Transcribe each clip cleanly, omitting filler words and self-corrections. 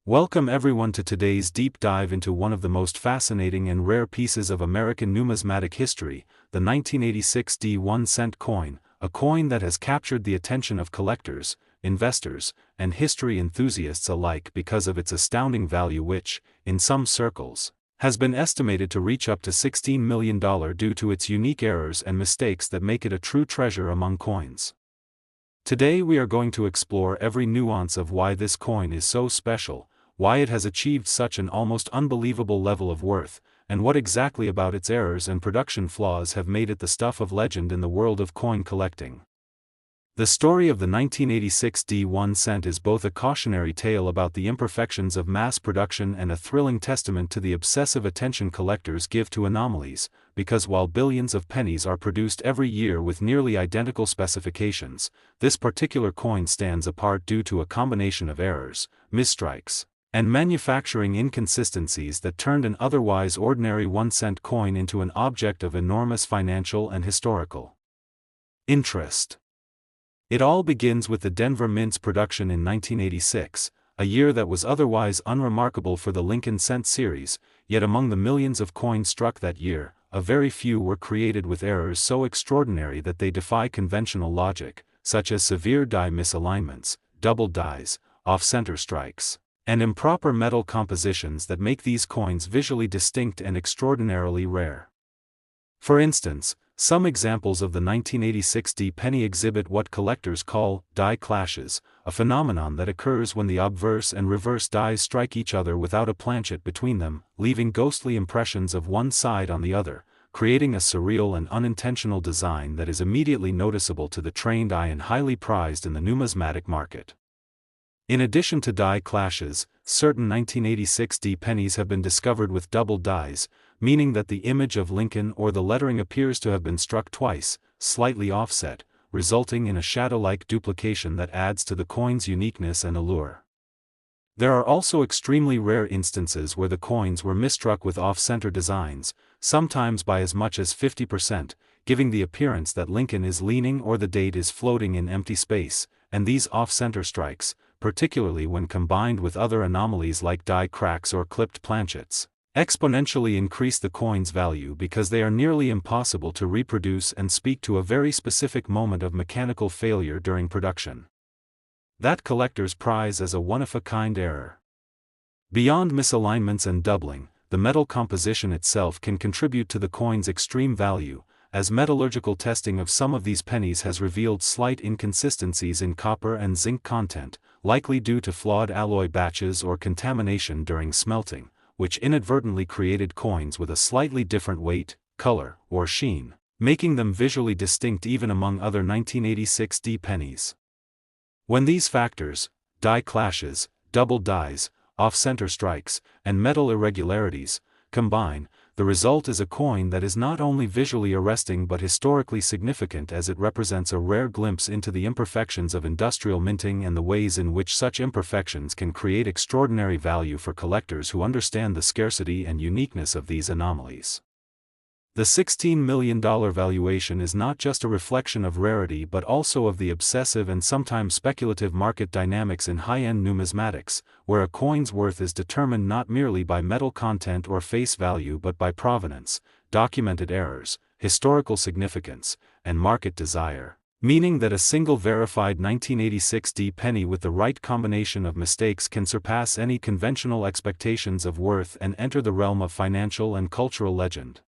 Welcome everyone to today's deep dive into one of the most fascinating and rare pieces of American numismatic history, the 1986 1-cent coin, a coin that has captured the attention of collectors, investors, and history enthusiasts alike because of its astounding value which, in some circles, has been estimated to reach up to $16 million due to its unique errors and mistakes that make it a true treasure among coins. Today we are going to explore every nuance of why this coin is so special, why it has achieved such an almost unbelievable level of worth, and what exactly about its errors and production flaws have made it the stuff of legend in the world of coin collecting. The story of the 1986 1-cent is both a cautionary tale about the imperfections of mass production and a thrilling testament to the obsessive attention collectors give to anomalies, because while billions of pennies are produced every year with nearly identical specifications, this particular coin stands apart due to a combination of errors, misstrikes, and manufacturing inconsistencies that turned an otherwise ordinary 1-cent coin into an object of enormous financial and historical interest. It all begins with the Denver Mint's production in 1986, a year that was otherwise unremarkable for the Lincoln cent series, yet among the millions of coins struck that year, a very few were created with errors so extraordinary that they defy conventional logic, such as severe die misalignments, double dies, off-center strikes, and improper metal compositions that make these coins visually distinct and extraordinarily rare. For instance, some examples of the 1986 penny exhibit what collectors call die clashes, a phenomenon that occurs when the obverse and reverse dies strike each other without a planchet between them, leaving ghostly impressions of one side on the other, creating a surreal and unintentional design that is immediately noticeable to the trained eye and highly prized in the numismatic market. In addition to die clashes, certain 1986 pennies have been discovered with double dies, meaning that the image of Lincoln or the lettering appears to have been struck twice, slightly offset, resulting in a shadow-like duplication that adds to the coin's uniqueness and allure. There are also extremely rare instances where the coins were misstruck with off-center designs, sometimes by as much as 50%, giving the appearance that Lincoln is leaning or the date is floating in empty space, and these off-center strikes, particularly when combined with other anomalies like die cracks or clipped planchets, exponentially increase the coin's value because they are nearly impossible to reproduce and speak to a very specific moment of mechanical failure during production that collectors prize as a one-of-a-kind error. Beyond misalignments and doubling, the metal composition itself can contribute to the coin's extreme value, as metallurgical testing of some of these pennies has revealed slight inconsistencies in copper and zinc content, likely due to flawed alloy batches or contamination during smelting, which inadvertently created coins with a slightly different weight, color, or sheen, making them visually distinct even among other 1986 pennies. When these factors, die clashes, double dies, off-center strikes, and metal irregularities, combine, the result is a coin that is not only visually arresting but historically significant as it represents a rare glimpse into the imperfections of industrial minting and the ways in which such imperfections can create extraordinary value for collectors who understand the scarcity and uniqueness of these anomalies. The $16 million valuation is not just a reflection of rarity but also of the obsessive and sometimes speculative market dynamics in high-end numismatics, where a coin's worth is determined not merely by metal content or face value but by provenance, documented errors, historical significance, and market desire, meaning that a single verified 1986 penny with the right combination of mistakes can surpass any conventional expectations of worth and enter the realm of financial and cultural legend,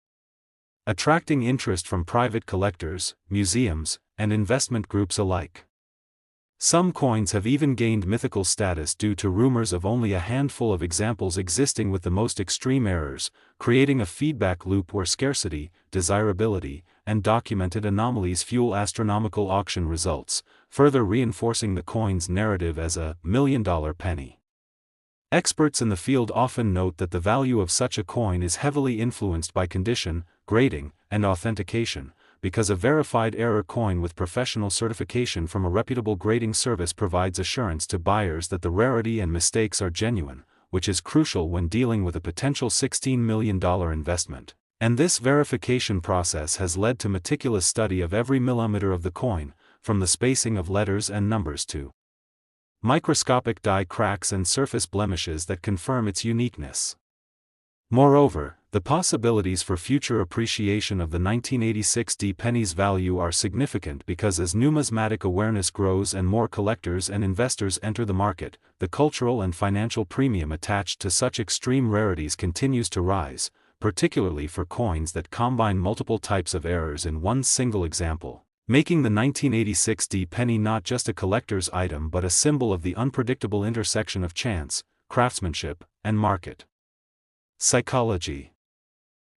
attracting interest from private collectors, museums, and investment groups alike. Some coins have even gained mythical status due to rumors of only a handful of examples existing with the most extreme errors, creating a feedback loop where scarcity, desirability, and documented anomalies fuel astronomical auction results, further reinforcing the coin's narrative as a million-dollar penny. Experts in the field often note that the value of such a coin is heavily influenced by condition, grading, and authentication, because a verified error coin with professional certification from a reputable grading service provides assurance to buyers that the rarity and mistakes are genuine, which is crucial when dealing with a potential $16 million investment. And this verification process has led to meticulous study of every millimeter of the coin, from the spacing of letters and numbers to microscopic die cracks and surface blemishes that confirm its uniqueness. Moreover, the possibilities for future appreciation of the 1986 penny's value are significant because as numismatic awareness grows and more collectors and investors enter the market, the cultural and financial premium attached to such extreme rarities continues to rise, particularly for coins that combine multiple types of errors in one single example, making the 1986 penny not just a collector's item but a symbol of the unpredictable intersection of chance, craftsmanship, and market psychology.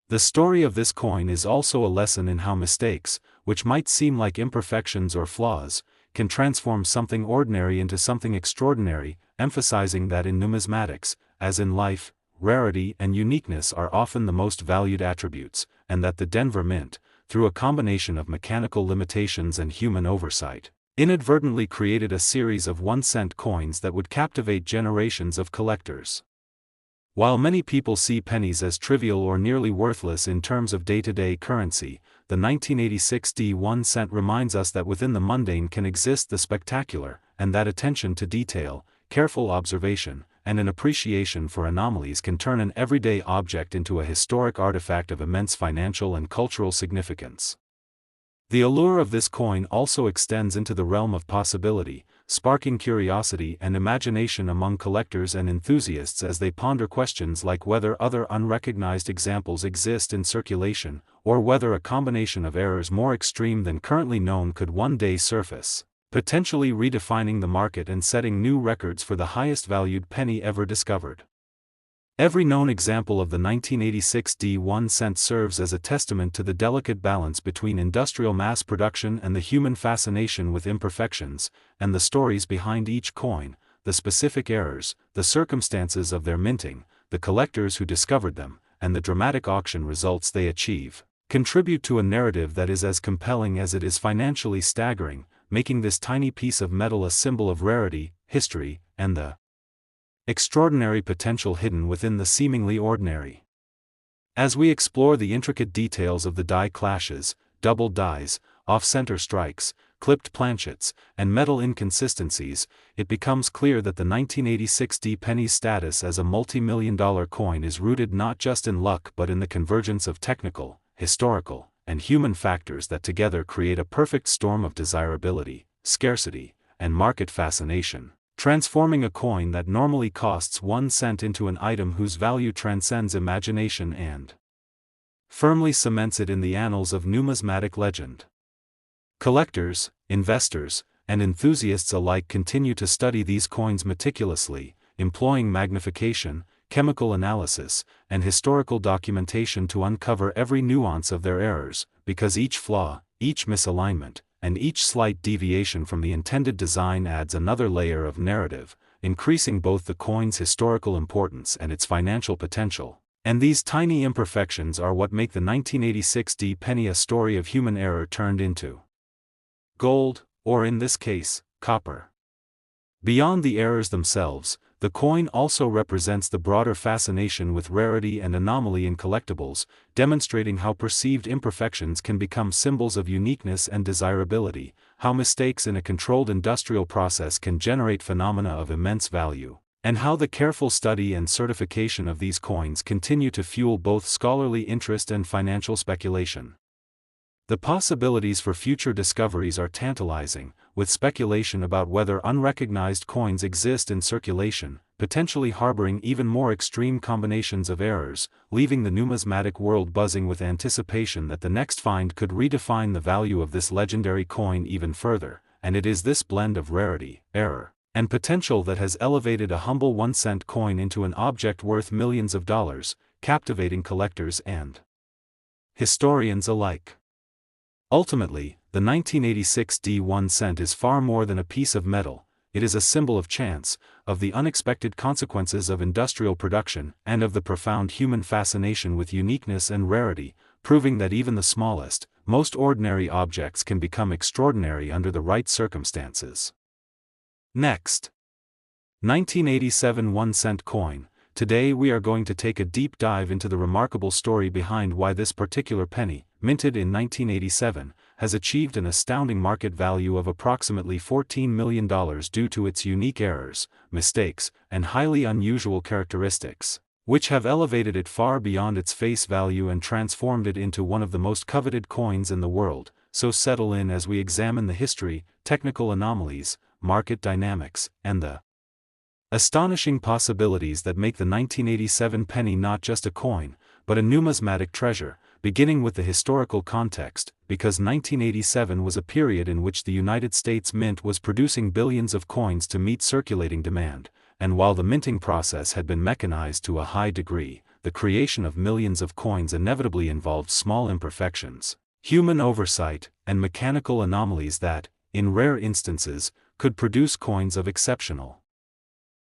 The story of this coin is also a lesson in how mistakes, which might seem like imperfections or flaws, can transform something ordinary into something extraordinary, emphasizing that in numismatics, as in life, rarity and uniqueness are often the most valued attributes, and that the Denver Mint, through a combination of mechanical limitations and human oversight, inadvertently created a series of 1-cent coins that would captivate generations of collectors. While many people see pennies as trivial or nearly worthless in terms of day-to-day currency, the 1986 1-cent reminds us that within the mundane can exist the spectacular, and that attention to detail, careful observation, and an appreciation for anomalies can turn an everyday object into a historic artifact of immense financial and cultural significance. The allure of this coin also extends into the realm of possibility, sparking curiosity and imagination among collectors and enthusiasts as they ponder questions like whether other unrecognized examples exist in circulation, or whether a combination of errors more extreme than currently known could one day surface, potentially redefining the market and setting new records for the highest valued penny ever discovered. Every known example of the 1986 1-cent serves as a testament to the delicate balance between industrial mass production and the human fascination with imperfections, and the stories behind each coin, the specific errors, the circumstances of their minting, the collectors who discovered them, and the dramatic auction results they achieve, contribute to a narrative that is as compelling as it is financially staggering, making this tiny piece of metal a symbol of rarity, history, and the extraordinary potential hidden within the seemingly ordinary. As we explore the intricate details of the die clashes, double dies, off-center strikes, clipped planchets, and metal inconsistencies, it becomes clear that the 1986 penny's status as a multi-million-dollar coin is rooted not just in luck but in the convergence of technical, historical, and human factors that together create a perfect storm of desirability, scarcity, and market fascination, transforming a coin that normally costs 1 cent into an item whose value transcends imagination and firmly cements it in the annals of numismatic legend. Collectors, investors, and enthusiasts alike continue to study these coins meticulously, employing magnification, chemical analysis, and historical documentation to uncover every nuance of their errors, because each flaw, each misalignment, and each slight deviation from the intended design adds another layer of narrative, increasing both the coin's historical importance and its financial potential. And these tiny imperfections are what make the 1986 penny a story of human error turned into gold, or in this case, copper. Beyond the errors themselves, the coin also represents the broader fascination with rarity and anomaly in collectibles, demonstrating how perceived imperfections can become symbols of uniqueness and desirability, how mistakes in a controlled industrial process can generate phenomena of immense value, and how the careful study and certification of these coins continue to fuel both scholarly interest and financial speculation. The possibilities for future discoveries are tantalizing, with speculation about whether unrecognized coins exist in circulation, potentially harboring even more extreme combinations of errors, leaving the numismatic world buzzing with anticipation that the next find could redefine the value of this legendary coin even further, and it is this blend of rarity, error, and potential that has elevated a humble 1-cent coin into an object worth millions of dollars, captivating collectors and historians alike. Ultimately, the 1986 1-cent is far more than a piece of metal. It is a symbol of chance, of the unexpected consequences of industrial production, and of the profound human fascination with uniqueness and rarity, proving that even the smallest, most ordinary objects can become extraordinary under the right circumstances. Next, 1987 1-cent coin. Today we are going to take a deep dive into the remarkable story behind why this particular penny, minted in 1987, has achieved an astounding market value of approximately $14 million due to its unique errors, mistakes, and highly unusual characteristics, which have elevated it far beyond its face value and transformed it into one of the most coveted coins in the world. So settle in as we examine the history, technical anomalies, market dynamics, and the astonishing possibilities that make the 1987 penny not just a coin, but a numismatic treasure, beginning with the historical context, because 1987 was a period in which the United States Mint was producing billions of coins to meet circulating demand, and while the minting process had been mechanized to a high degree, the creation of millions of coins inevitably involved small imperfections, human oversight, and mechanical anomalies that, in rare instances, could produce coins of exceptional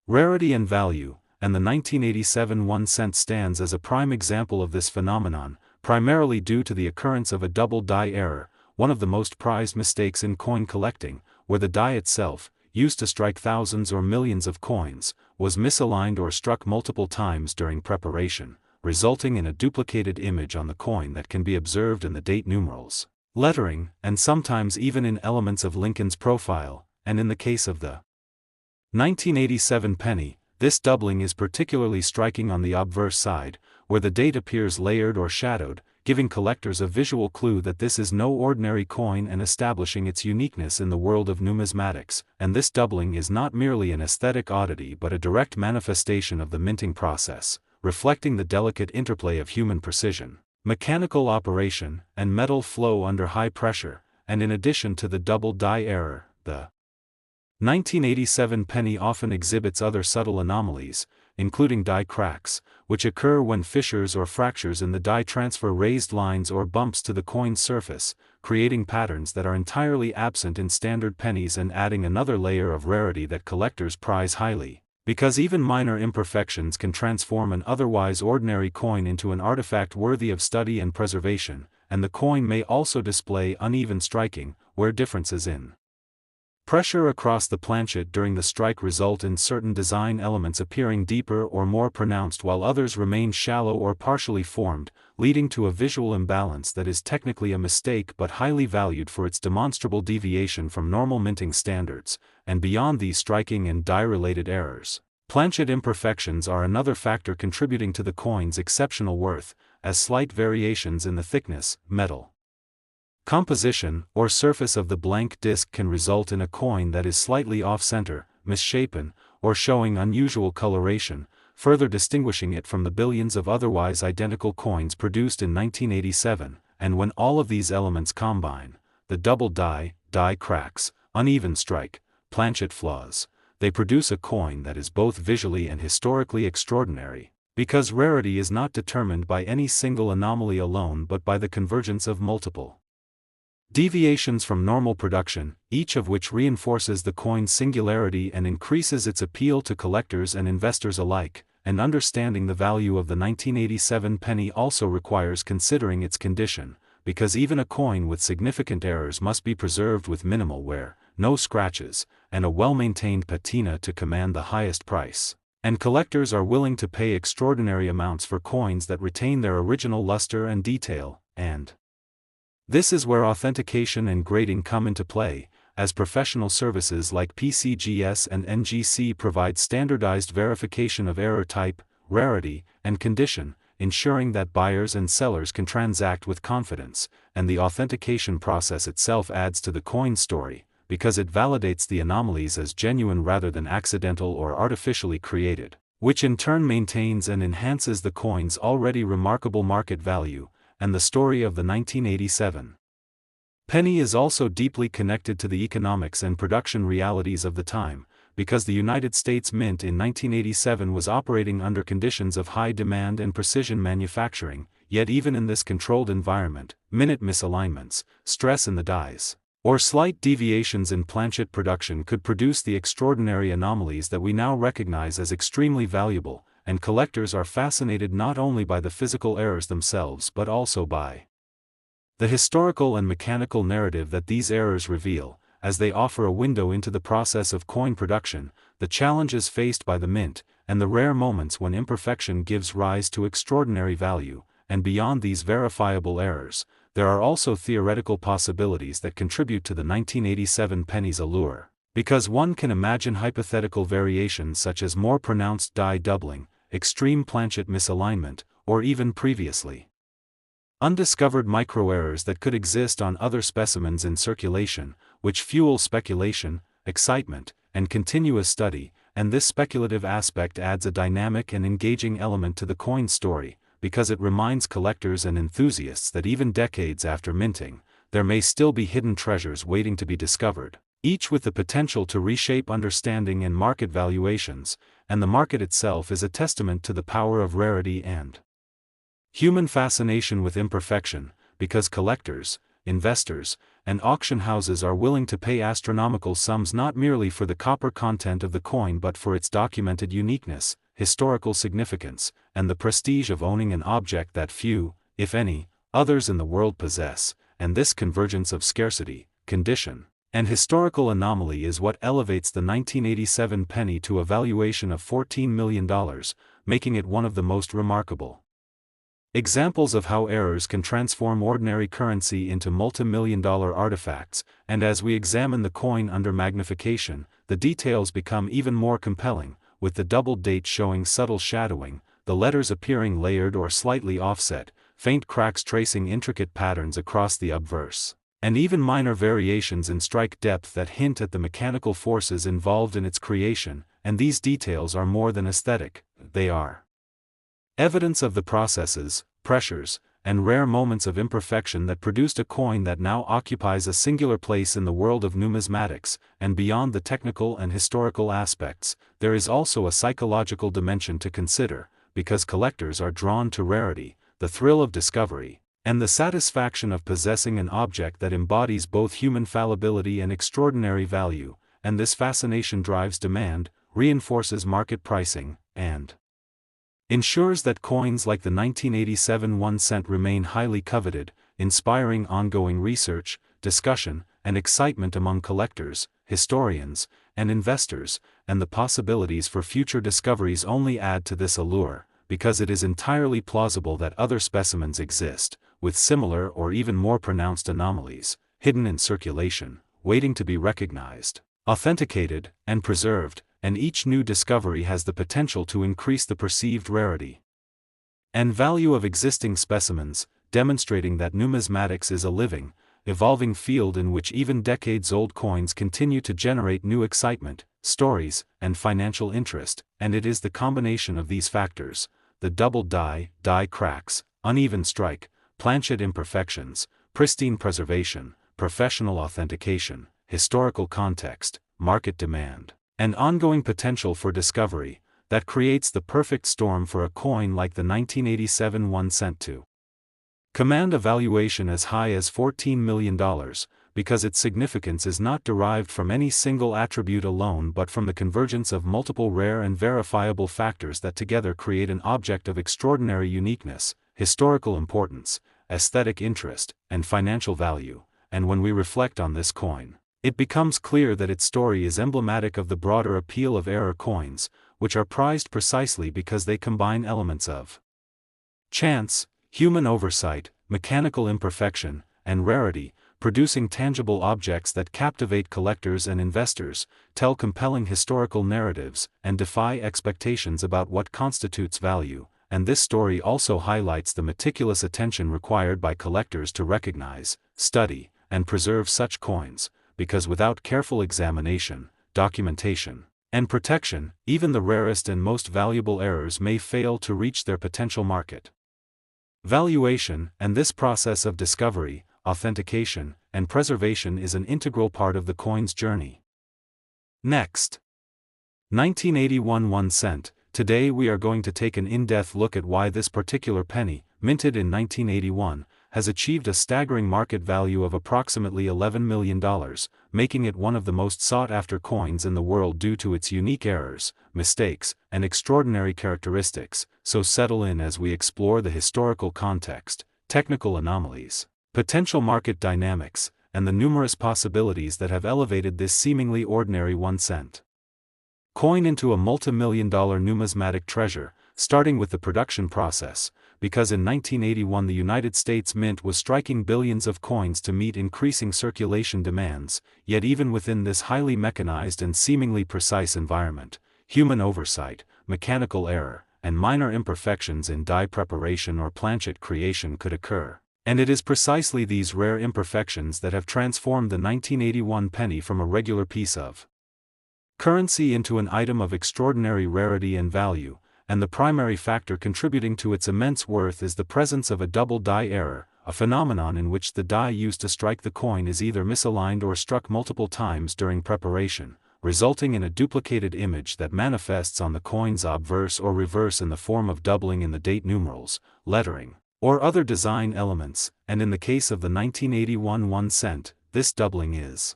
rarity and value, and the 1987 1 cent stands as a prime example of this phenomenon, primarily due to the occurrence of a double die error, one of the most prized mistakes in coin collecting, where the die itself, used to strike thousands or millions of coins, was misaligned or struck multiple times during preparation, resulting in a duplicated image on the coin that can be observed in the date numerals, lettering, and sometimes even in elements of Lincoln's profile, and in the case of the 1987 penny, this doubling is particularly striking on the obverse side, where the date appears layered or shadowed, giving collectors a visual clue that this is no ordinary coin and establishing its uniqueness in the world of numismatics. And this doubling is not merely an aesthetic oddity but a direct manifestation of the minting process, reflecting the delicate interplay of human precision, mechanical operation, and metal flow under high pressure. And in addition to the double die error, the 1987 penny often exhibits other subtle anomalies, including die cracks, which occur when fissures or fractures in the die transfer raised lines or bumps to the coin's surface, creating patterns that are entirely absent in standard pennies and adding another layer of rarity that collectors prize highly, because even minor imperfections can transform an otherwise ordinary coin into an artifact worthy of study and preservation, and the coin may also display uneven striking, where differences in pressure across the planchet during the strike result in certain design elements appearing deeper or more pronounced while others remain shallow or partially formed, leading to a visual imbalance that is technically a mistake but highly valued for its demonstrable deviation from normal minting standards. And beyond these striking and die-related errors, planchet imperfections are another factor contributing to the coin's exceptional worth, as slight variations in the thickness, metal composition, or surface of the blank disc can result in a coin that is slightly off-center, misshapen, or showing unusual coloration, further distinguishing it from the billions of otherwise identical coins produced in 1987. And when all of these elements combine, the double die cracks, uneven strike, planchet flaws, they produce a coin that is both visually and historically extraordinary, because rarity is not determined by any single anomaly alone but by the convergence of multiple deviations from normal production, each of which reinforces the coin's singularity and increases its appeal to collectors and investors alike. And understanding the value of the 1987 penny also requires considering its condition, because even a coin with significant errors must be preserved with minimal wear, no scratches, and a well-maintained patina to command the highest price. And collectors are willing to pay extraordinary amounts for coins that retain their original luster and detail, and this is where authentication and grading come into play, as professional services like PCGS and NGC provide standardized verification of error type, rarity, and condition, ensuring that buyers and sellers can transact with confidence. And the authentication process itself adds to the coin story, because it validates the anomalies as genuine rather than accidental or artificially created, which in turn maintains and enhances the coin's already remarkable market value. And the story of the 1987 penny is also deeply connected to the economics and production realities of the time, because the United States Mint in 1987 was operating under conditions of high demand and precision manufacturing. Yet even in this controlled environment, minute misalignments, stress in the dies, or slight deviations in planchet production could produce the extraordinary anomalies that we now recognize as extremely valuable. And collectors are fascinated not only by the physical errors themselves but also by the historical and mechanical narrative that these errors reveal, as they offer a window into the process of coin production, the challenges faced by the mint, and the rare moments when imperfection gives rise to extraordinary value. And beyond these verifiable errors, there are also theoretical possibilities that contribute to the 1987 penny's allure, because one can imagine hypothetical variations such as more pronounced die doubling, extreme planchet misalignment, or even previously undiscovered microerrors that could exist on other specimens in circulation, which fuel speculation, excitement, and continuous study, and this speculative aspect adds a dynamic and engaging element to the coin story, because it reminds collectors and enthusiasts that even decades after minting, there may still be hidden treasures waiting to be discovered, each with the potential to reshape understanding and market valuations, and the market itself is a testament to the power of rarity and human fascination with imperfection, because collectors, investors, and auction houses are willing to pay astronomical sums not merely for the copper content of the coin but for its documented uniqueness, historical significance, and the prestige of owning an object that few, if any, others in the world possess, and this convergence of scarcity, condition, and historical anomaly is what elevates the 1987 penny to a valuation of $14 million, making it one of the most remarkable examples of how errors can transform ordinary currency into multi-million-dollar artifacts, and as we examine the coin under magnification, the details become even more compelling, with the double date showing subtle shadowing, the letters appearing layered or slightly offset, faint cracks tracing intricate patterns across the obverse, and even minor variations in strike depth that hint at the mechanical forces involved in its creation, and these details are more than aesthetic, they are evidence of the processes, pressures, and rare moments of imperfection that produced a coin that now occupies a singular place in the world of numismatics, and beyond the technical and historical aspects, there is also a psychological dimension to consider, because collectors are drawn to rarity, the thrill of discovery, and the satisfaction of possessing an object that embodies both human fallibility and extraordinary value, and this fascination drives demand, reinforces market pricing, and ensures that coins like the 1987 1 cent remain highly coveted, inspiring ongoing research, discussion, and excitement among collectors, historians, and investors, and the possibilities for future discoveries only add to this allure, because it is entirely plausible that other specimens exist, with similar or even more pronounced anomalies, hidden in circulation, waiting to be recognized, authenticated, and preserved, and each new discovery has the potential to increase the perceived rarity and value of existing specimens, demonstrating that numismatics is a living, evolving field in which even decades-old coins continue to generate new excitement, stories, and financial interest, and it is the combination of these factors, the double die cracks, uneven strike, planchet imperfections, pristine preservation, professional authentication, historical context, market demand, and ongoing potential for discovery, that creates the perfect storm for a coin like the 1987 1 cent to command a valuation as high as $14 million, because its significance is not derived from any single attribute alone but from the convergence of multiple rare and verifiable factors that together create an object of extraordinary uniqueness, historical importance, aesthetic interest, and financial value, and when we reflect on this coin, it becomes clear that its story is emblematic of the broader appeal of error coins, which are prized precisely because they combine elements of chance, human oversight, mechanical imperfection, and rarity, producing tangible objects that captivate collectors and investors, tell compelling historical narratives, and defy expectations about what constitutes value, and this story also highlights the meticulous attention required by collectors to recognize, study, and preserve such coins, because without careful examination, documentation, and protection, even the rarest and most valuable errors may fail to reach their potential market valuation, and this process of discovery, authentication, and preservation is an integral part of the coin's journey. Next, 1981 1 cent. Today we are going to take an in-depth look at why this particular penny, minted in 1981, has achieved a staggering market value of approximately $11 million, making it one of the most sought-after coins in the world due to its unique errors, mistakes, and extraordinary characteristics. So settle in as we explore the historical context, technical anomalies, potential market dynamics, and the numerous possibilities that have elevated this seemingly ordinary 1 cent coin into a multi-million-dollar numismatic treasure, starting with the production process, because in 1981 the United States Mint was striking billions of coins to meet increasing circulation demands, yet even within this highly mechanized and seemingly precise environment, human oversight, mechanical error, and minor imperfections in die preparation or planchet creation could occur. And it is precisely these rare imperfections that have transformed the 1981 penny from a regular piece of currency into an item of extraordinary rarity and value, and the primary factor contributing to its immense worth is the presence of a double die error, a phenomenon in which the die used to strike the coin is either misaligned or struck multiple times during preparation, resulting in a duplicated image that manifests on the coin's obverse or reverse in the form of doubling in the date numerals, lettering, or other design elements, and in the case of the 1981 1 cent, this doubling is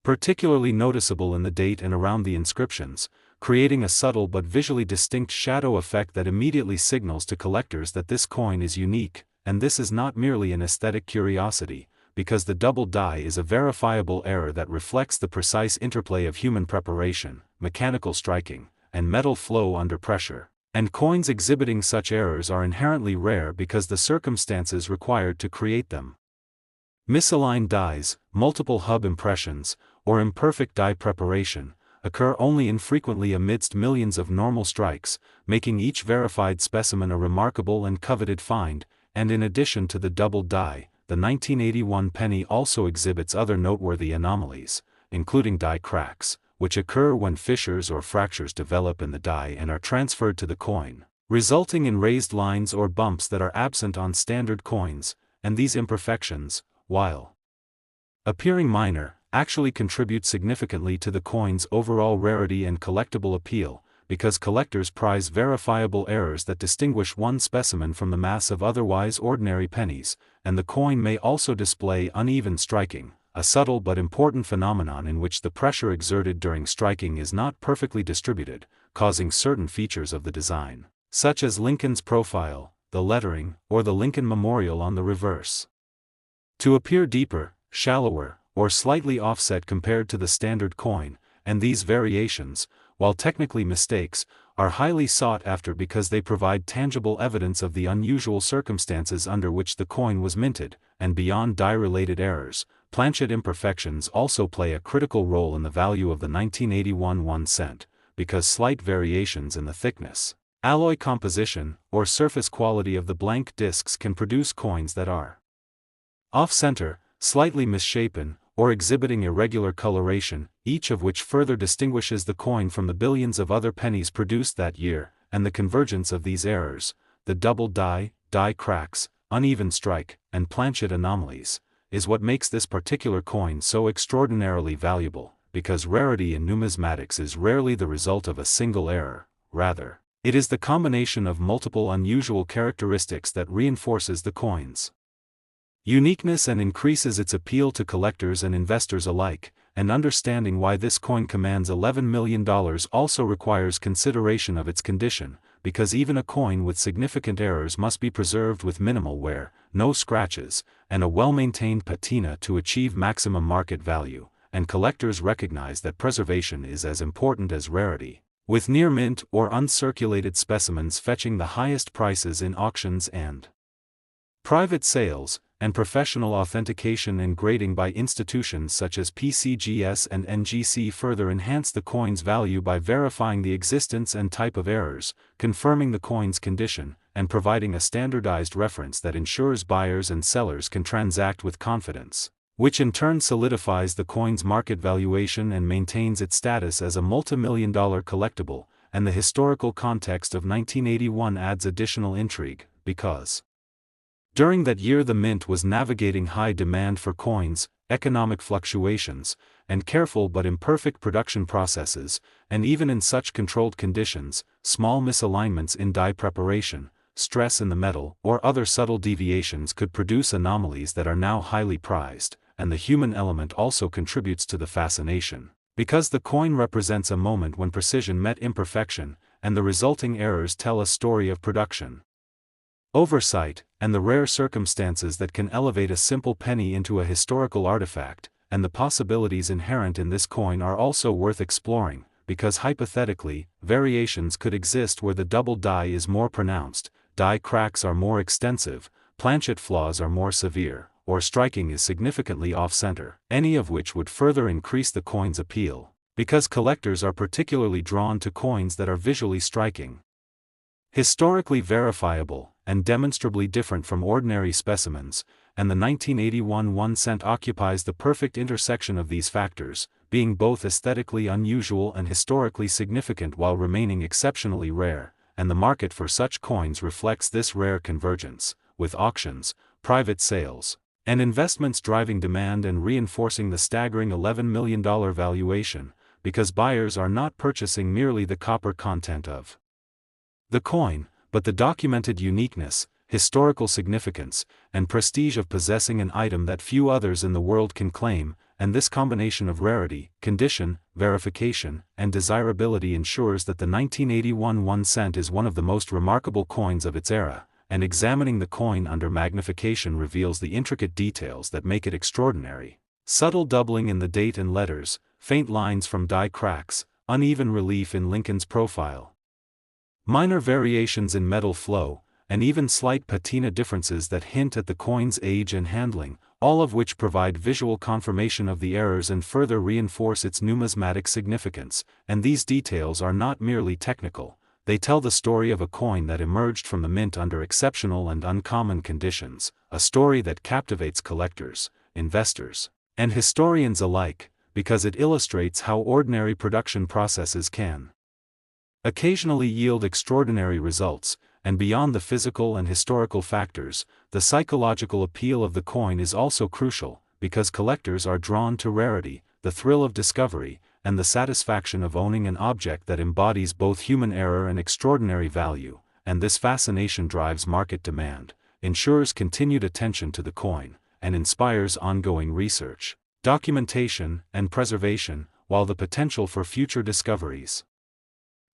particularly noticeable in the date and around the inscriptions, creating a subtle but visually distinct shadow effect that immediately signals to collectors that this coin is unique, and this is not merely an aesthetic curiosity, because the double die is a verifiable error that reflects the precise interplay of human preparation, mechanical striking, and metal flow under pressure. And coins exhibiting such errors are inherently rare because the circumstances required to create them. Misaligned dies, multiple hub impressions, or imperfect die preparation, occur only infrequently amidst millions of normal strikes, making each verified specimen a remarkable and coveted find, and in addition to the double die, the 1981 penny also exhibits other noteworthy anomalies, including die cracks, which occur when fissures or fractures develop in the die and are transferred to the coin, resulting in raised lines or bumps that are absent on standard coins, and these imperfections, while appearing minor, actually contribute significantly to the coin's overall rarity and collectible appeal, because collectors prize verifiable errors that distinguish one specimen from the mass of otherwise ordinary pennies, and the coin may also display uneven striking, a subtle but important phenomenon in which the pressure exerted during striking is not perfectly distributed, causing certain features of the design, such as Lincoln's profile, the lettering, or the Lincoln Memorial on the reverse, to appear deeper, shallower, or slightly offset compared to the standard coin, and these variations, while technically mistakes, are highly sought after because they provide tangible evidence of the unusual circumstances under which the coin was minted, and beyond die-related errors, planchet imperfections also play a critical role in the value of the 1981 1 cent, because slight variations in the thickness, alloy composition, or surface quality of the blank discs can produce coins that are off-center, slightly misshapen, or exhibiting irregular coloration, each of which further distinguishes the coin from the billions of other pennies produced that year, and the convergence of these errors, the double die, die cracks, uneven strike, and planchet anomalies, is what makes this particular coin so extraordinarily valuable, because rarity in numismatics is rarely the result of a single error, rather, it is the combination of multiple unusual characteristics that reinforces the coin's uniqueness and increases its appeal to collectors and investors alike, and understanding why this coin commands $11 million also requires consideration of its condition, because even a coin with significant errors must be preserved with minimal wear, no scratches, and a well-maintained patina to achieve maximum market value, and collectors recognize that preservation is as important as rarity, with near-mint or uncirculated specimens fetching the highest prices in auctions and private sales, and professional authentication and grading by institutions such as PCGS and NGC further enhance the coin's value by verifying the existence and type of errors, confirming the coin's condition, and providing a standardized reference that ensures buyers and sellers can transact with confidence, which in turn solidifies the coin's market valuation and maintains its status as a multi-million-dollar collectible. And the historical context of 1981 adds additional intrigue, because during that year the mint was navigating high demand for coins, economic fluctuations, and careful but imperfect production processes, and even in such controlled conditions, small misalignments in die preparation, stress in the metal, or other subtle deviations could produce anomalies that are now highly prized, and the human element also contributes to the fascination, because the coin represents a moment when precision met imperfection, and the resulting errors tell a story of production, oversight, and the rare circumstances that can elevate a simple penny into a historical artifact, and the possibilities inherent in this coin are also worth exploring, because hypothetically, variations could exist where the double die is more pronounced, die cracks are more extensive, planchet flaws are more severe, or striking is significantly off-center, any of which would further increase the coin's appeal, because collectors are particularly drawn to coins that are visually striking, historically verifiable, and demonstrably different from ordinary specimens, and the 1981 1 cent occupies the perfect intersection of these factors, being both aesthetically unusual and historically significant while remaining exceptionally rare, and the market for such coins reflects this rare convergence, with auctions, private sales, and investments driving demand and reinforcing the staggering $11 million valuation, because buyers are not purchasing merely the copper content of the coin, but the documented uniqueness, historical significance, and prestige of possessing an item that few others in the world can claim, and this combination of rarity, condition, verification, and desirability ensures that the 1981 1 cent is one of the most remarkable coins of its era, and examining the coin under magnification reveals the intricate details that make it extraordinary. Subtle doubling in the date and letters, faint lines from die cracks, uneven relief in Lincoln's profile, minor variations in metal flow, and even slight patina differences that hint at the coin's age and handling, all of which provide visual confirmation of the errors and further reinforce its numismatic significance. And these details are not merely technical, they tell the story of a coin that emerged from the mint under exceptional and uncommon conditions, a story that captivates collectors, investors, and historians alike, because it illustrates how ordinary production processes can occasionally yield extraordinary results, and beyond the physical and historical factors, the psychological appeal of the coin is also crucial, because collectors are drawn to rarity, the thrill of discovery, and the satisfaction of owning an object that embodies both human error and extraordinary value, and this fascination drives market demand, ensures continued attention to the coin, and inspires ongoing research, documentation, and preservation, while the potential for future discoveries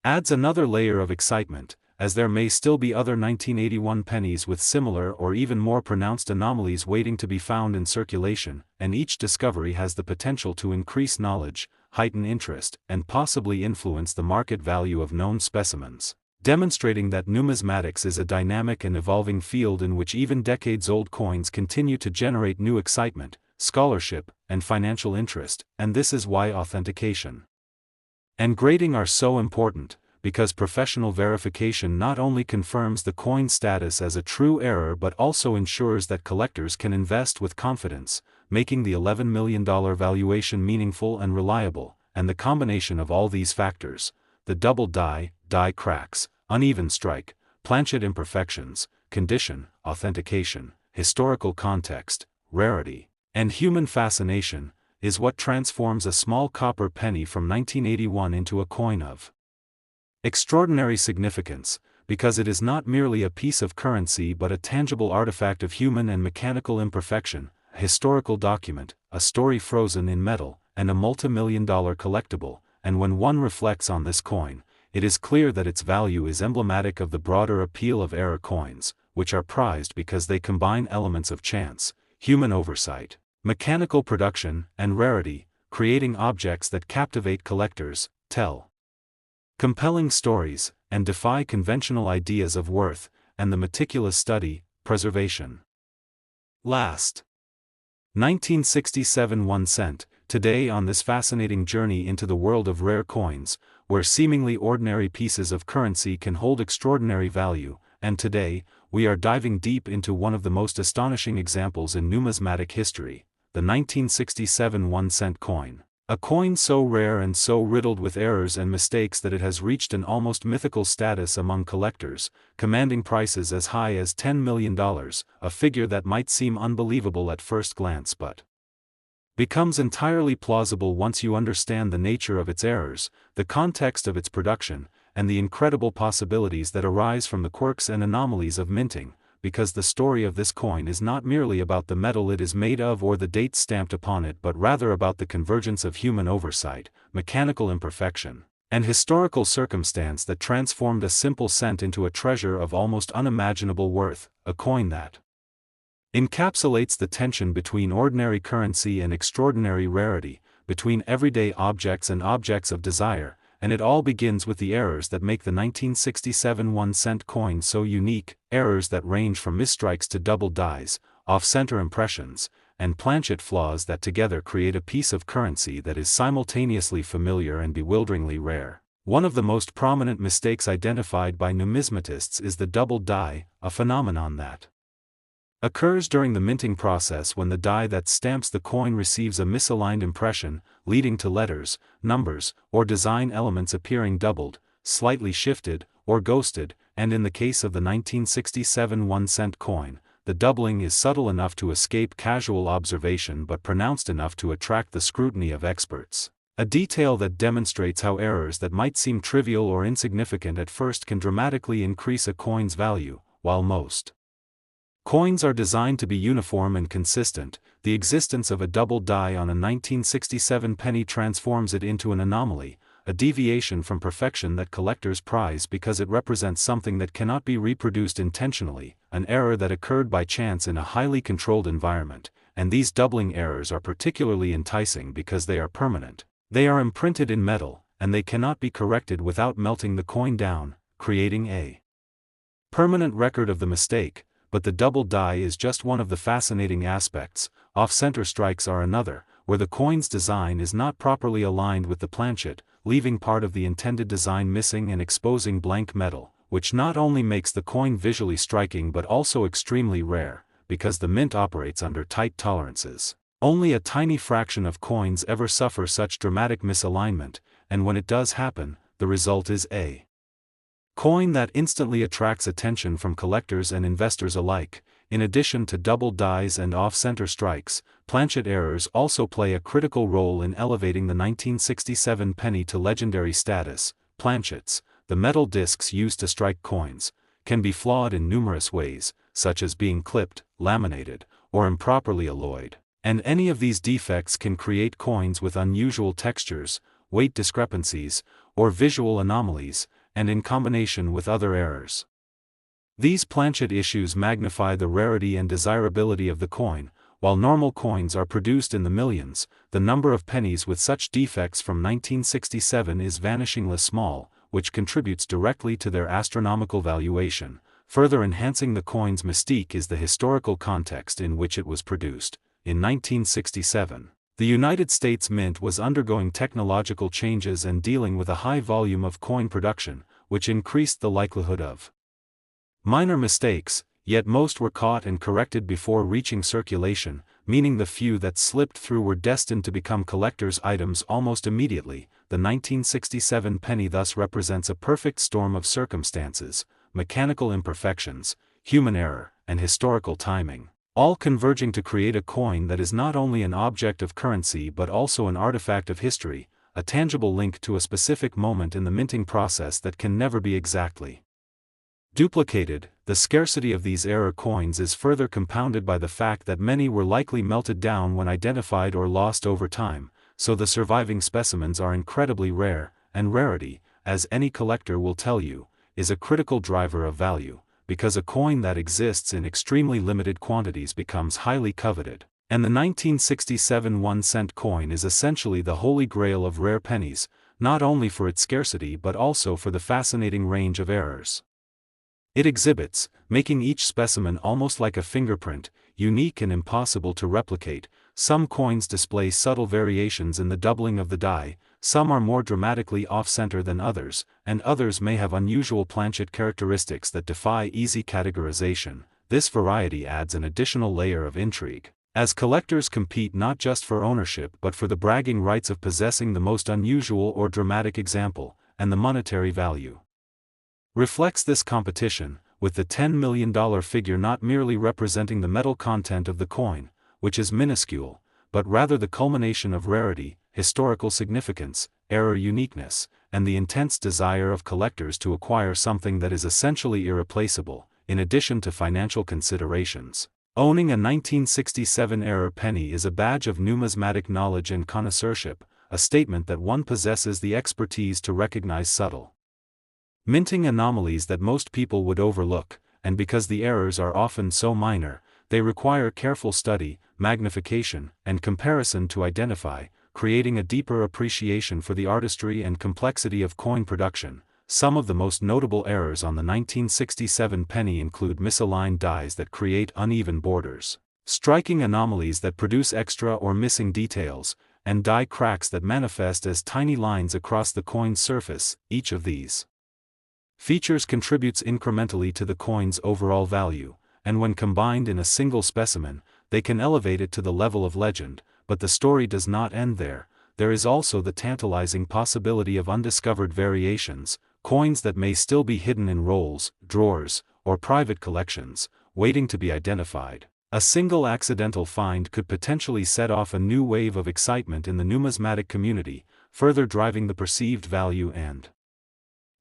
adds another layer of excitement, as there may still be other 1981 pennies with similar or even more pronounced anomalies waiting to be found in circulation, and each discovery has the potential to increase knowledge, heighten interest, and possibly influence the market value of known specimens, demonstrating that numismatics is a dynamic and evolving field in which even decades-old coins continue to generate new excitement, scholarship, and financial interest, and this is why authentication and grading are so important, because professional verification not only confirms the coin's status as a true error but also ensures that collectors can invest with confidence, making the $11 million valuation meaningful and reliable, and the combination of all these factors, the double die cracks, uneven strike, planchet imperfections, condition, authentication, historical context, rarity, and human fascination, is what transforms a small copper penny from 1981 into a coin of extraordinary significance, because it is not merely a piece of currency but a tangible artifact of human and mechanical imperfection, a historical document, a story frozen in metal, and a multi-million-dollar collectible, and when one reflects on this coin, it is clear that its value is emblematic of the broader appeal of error coins, which are prized because they combine elements of chance, human oversight, mechanical production, and rarity, creating objects that captivate collectors, tell compelling stories, and defy conventional ideas of worth, and the meticulous study, preservation. Last 1967 1 cent, today on this fascinating journey into the world of rare coins, where seemingly ordinary pieces of currency can hold extraordinary value, and today, we are diving deep into one of the most astonishing examples in numismatic history, the 1967 1 cent coin. A coin so rare and so riddled with errors and mistakes that it has reached an almost mythical status among collectors, commanding prices as high as $10 million, a figure that might seem unbelievable at first glance but becomes entirely plausible once you understand the nature of its errors, the context of its production, and the incredible possibilities that arise from the quirks and anomalies of minting, because the story of this coin is not merely about the metal it is made of or the date stamped upon it but rather about the convergence of human oversight, mechanical imperfection, and historical circumstance that transformed a simple cent into a treasure of almost unimaginable worth, a coin that encapsulates the tension between ordinary currency and extraordinary rarity, between everyday objects and objects of desire, and it all begins with the errors that make the 1967 1-cent coin so unique, errors that range from misstrikes to double dies, off-center impressions, and planchet flaws that together create a piece of currency that is simultaneously familiar and bewilderingly rare. One of the most prominent mistakes identified by numismatists is the double die, a phenomenon that occurs during the minting process when the die that stamps the coin receives a misaligned impression, leading to letters, numbers, or design elements appearing doubled, slightly shifted, or ghosted, and in the case of the 1967 1-cent coin, the doubling is subtle enough to escape casual observation but pronounced enough to attract the scrutiny of experts. A detail that demonstrates how errors that might seem trivial or insignificant at first can dramatically increase a coin's value. While most coins are designed to be uniform and consistent, the existence of a double die on a 1967 penny transforms it into an anomaly, a deviation from perfection that collectors prize because it represents something that cannot be reproduced intentionally, an error that occurred by chance in a highly controlled environment, and these doubling errors are particularly enticing because they are permanent. They are imprinted in metal, and they cannot be corrected without melting the coin down, creating a permanent record of the mistake. But the double die is just one of the fascinating aspects. Off-center strikes are another, where the coin's design is not properly aligned with the planchet, leaving part of the intended design missing and exposing blank metal, which not only makes the coin visually striking but also extremely rare, because the mint operates under tight tolerances. Only a tiny fraction of coins ever suffer such dramatic misalignment, and when it does happen, the result is a coin that instantly attracts attention from collectors and investors alike. In addition to double dies and off-center strikes, planchet errors also play a critical role in elevating the 1967 penny to legendary status. Planchets, the metal discs used to strike coins, can be flawed in numerous ways, such as being clipped, laminated, or improperly alloyed, and any of these defects can create coins with unusual textures, weight discrepancies, or visual anomalies, and in combination with other errors. These planchet issues magnify the rarity and desirability of the coin. While normal coins are produced in the millions, the number of pennies with such defects from 1967 is vanishingly small, which contributes directly to their astronomical valuation. Further enhancing the coin's mystique is the historical context in which it was produced. In 1967, the United States Mint was undergoing technological changes and dealing with a high volume of coin production, which increased the likelihood of minor mistakes, yet most were caught and corrected before reaching circulation, meaning the few that slipped through were destined to become collector's items almost immediately. The 1967 penny thus represents a perfect storm of circumstances, mechanical imperfections, human error, and historical timing, all converging to create a coin that is not only an object of currency but also an artifact of history, a tangible link to a specific moment in the minting process that can never be exactly duplicated. The scarcity of these error coins is further compounded by the fact that many were likely melted down when identified or lost over time, so the surviving specimens are incredibly rare, and rarity, as any collector will tell you, is a critical driver of value, because a coin that exists in extremely limited quantities becomes highly coveted, and the 1967 1-cent coin is essentially the holy grail of rare pennies, not only for its scarcity but also for the fascinating range of errors it exhibits, making each specimen almost like a fingerprint, unique and impossible to replicate. Some coins display subtle variations in the doubling of the die, some are more dramatically off-center than others, and others may have unusual planchet characteristics that defy easy categorization. This variety adds an additional layer of intrigue, as collectors compete not just for ownership but for the bragging rights of possessing the most unusual or dramatic example, and the monetary value reflects this competition, with the $10 million figure not merely representing the metal content of the coin, which is minuscule, but rather the culmination of rarity, historical significance, error uniqueness, and the intense desire of collectors to acquire something that is essentially irreplaceable. In addition to financial considerations, owning a 1967 error penny is a badge of numismatic knowledge and connoisseurship, a statement that one possesses the expertise to recognize subtle minting anomalies that most people would overlook, and because the errors are often so minor, they require careful study, magnification, and comparison to identify. creating a deeper appreciation for the artistry and complexity of coin production. Some of the most notable errors on the 1967 penny include misaligned dies that create uneven borders, striking anomalies that produce extra or missing details, and die cracks that manifest as tiny lines across the coin's surface. Each of these features contributes incrementally to the coin's overall value, and when combined in a single specimen, they can elevate it to the level of legend. But the story does not end there. There is also the tantalizing possibility of undiscovered variations, coins that may still be hidden in rolls, drawers, or private collections, waiting to be identified. A single accidental find could potentially set off a new wave of excitement in the numismatic community, further driving the perceived value and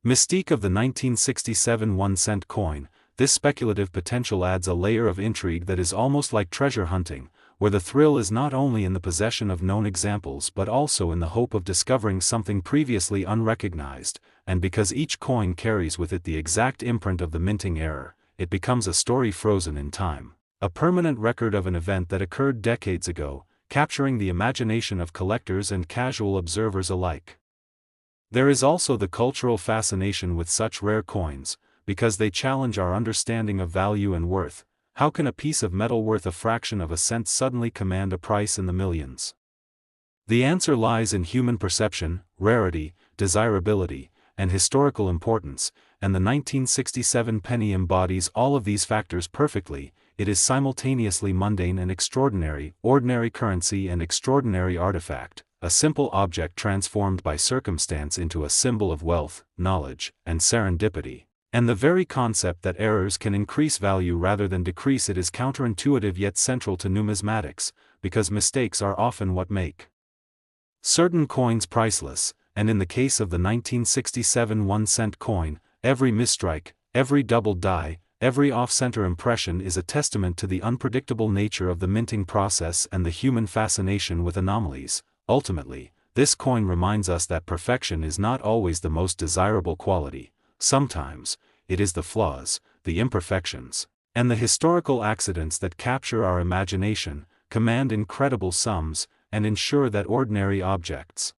mystique of the 1967 1-cent coin. This speculative potential adds a layer of intrigue that is almost like treasure hunting, where the thrill is not only in the possession of known examples but also in the hope of discovering something previously unrecognized. And because each coin carries with it the exact imprint of the minting error, it becomes a story frozen in time, a permanent record of an event that occurred decades ago, capturing the imagination of collectors and casual observers alike. There is also the cultural fascination with such rare coins, because they challenge our understanding of value and worth. How can a piece of metal worth a fraction of a cent suddenly command a price in the millions? The answer lies in human perception, rarity, desirability, and historical importance, and the 1967 penny embodies all of these factors perfectly. It is simultaneously mundane and extraordinary, ordinary currency and extraordinary artifact, a simple object transformed by circumstance into a symbol of wealth, knowledge, and serendipity. And the very concept that errors can increase value rather than decrease it is counterintuitive yet central to numismatics, because mistakes are often what make certain coins priceless. And in the case of the 1967 1-cent coin, every misstrike, every double die, every off-center impression is a testament to the unpredictable nature of the minting process and the human fascination with anomalies. Ultimately, this coin reminds us that perfection is not always the most desirable quality. Sometimes, it is the flaws, the imperfections, and the historical accidents that capture our imagination, command incredible sums, and ensure that ordinary objects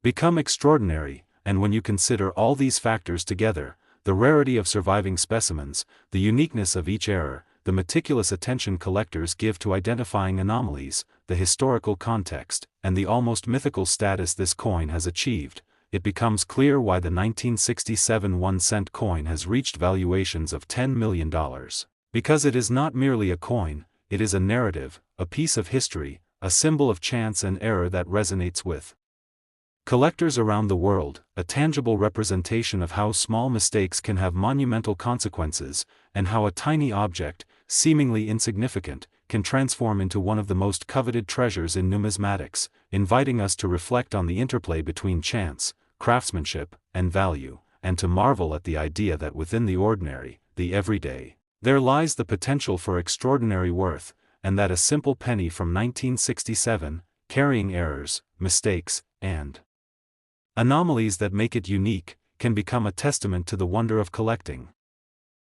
become extraordinary. And when you consider all these factors together, the rarity of surviving specimens, the uniqueness of each error, the meticulous attention collectors give to identifying anomalies, the historical context, and the almost mythical status this coin has achieved, it becomes clear why the 1967 1-cent coin has reached valuations of $10 million. Because it is not merely a coin, it is a narrative, a piece of history, a symbol of chance and error that resonates with collectors around the world, a tangible representation of how small mistakes can have monumental consequences, and how a tiny object, seemingly insignificant, can transform into one of the most coveted treasures in numismatics, inviting us to reflect on the interplay between chance, craftsmanship, and value, and to marvel at the idea that within the ordinary, the everyday, there lies the potential for extraordinary worth, and that a simple penny from 1967, carrying errors, mistakes, and anomalies that make it unique, can become a testament to the wonder of collecting.